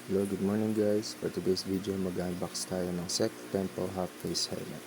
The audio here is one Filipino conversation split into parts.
Hello, good morning guys. For today's video, mag-unbox tayo ng SEC Tempo Half Face Helmet.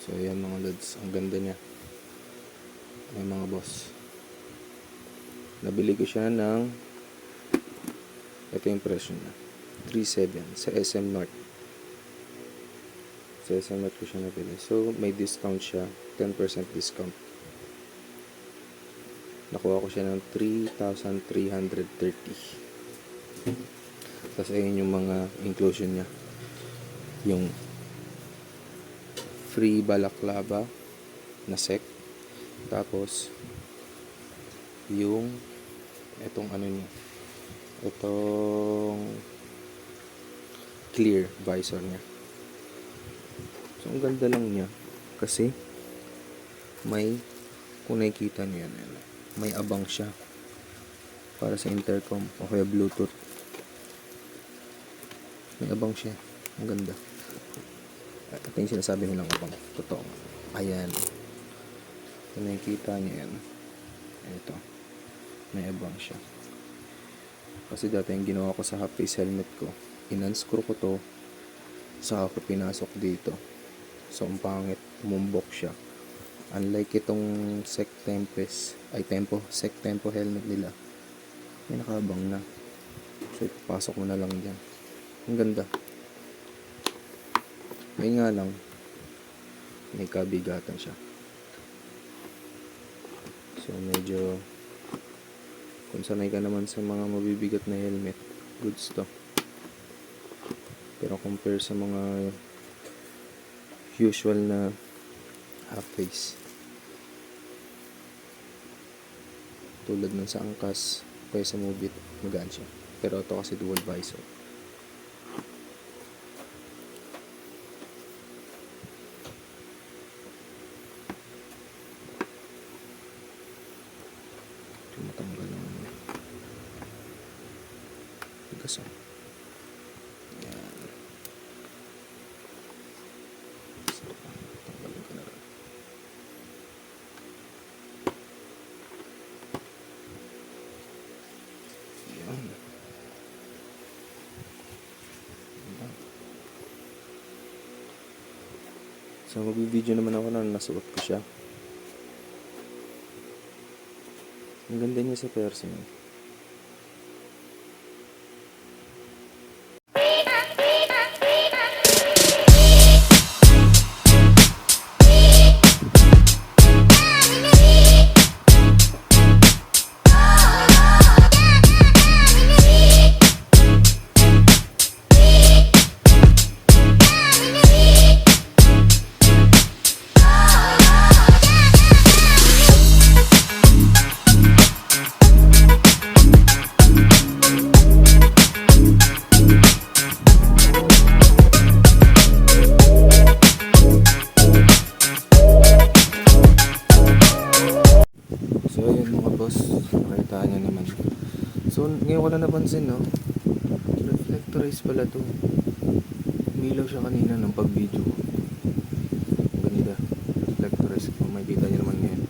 So ayan mga lods, ang ganda niya. Ay mga boss, nabili ko siya ng, ito yung presyo niya, 3.7 sa SM North. Sa SM North ko siya nabili. So may discount siya, 10% discount. Nakuha ko siya ng 3,330. Tapos ayun yung mga inclusion niya, yung free balaklava na sec, tapos yung itong ano niya, itong clear visor niya. So ang ganda lang niya kasi may, kung nakikita niyo yan, may abang siya para sa intercom o kaya bluetooth. May abang siya, ang ganda. Ito yung sinasabi nilang abang. Totoo. Ayan. Kung nakikita niyo yan. Ito. May abang siya. Kasi dati yung ginawa ko sa half face helmet ko, in-unscrew ko to, saka ko pinasok dito. So, ang pangit. Umumbok siya. Unlike itong SEC Tempo helmet nila, may nakabang na. So, ipapasok mo na lang dyan. Ang ganda. May nga lang, may kabigatan siya. So medyo, kung sanay ka naman sa mga mabibigat na helmet, goods to. Pero compare sa mga usual na half face, tulad ng sa angkas kaya sa Movit, magaan siya. Pero ito kasi dual visor. Matanggal naman yun. Tigas ah. Ayan. So, tanggalin ko na rin. Ayan. So, magbibideo naman ako na nasuot ko siya. Ang ganda niya sa person. napapansin, no? Reflectorize pala to. Umilaw siya kanina ng pag-video. Ang ganda. Reflectorize. Kung makikita niyo naman ngayon.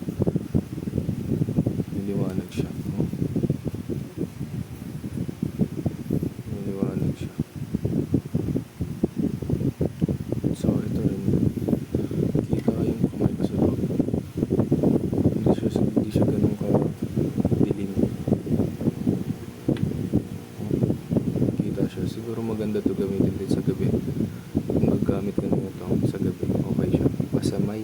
Niliwanag siya. Oh. Niliwanag siya. So, ito rin. Kita yung kamay ko sa loob. Hindi siya ganun ka-dilim. Kita siya. Siguro maganda to gamitin din sa gabi. Kung maggamit ka nito sa gabi, okay siya. Basta may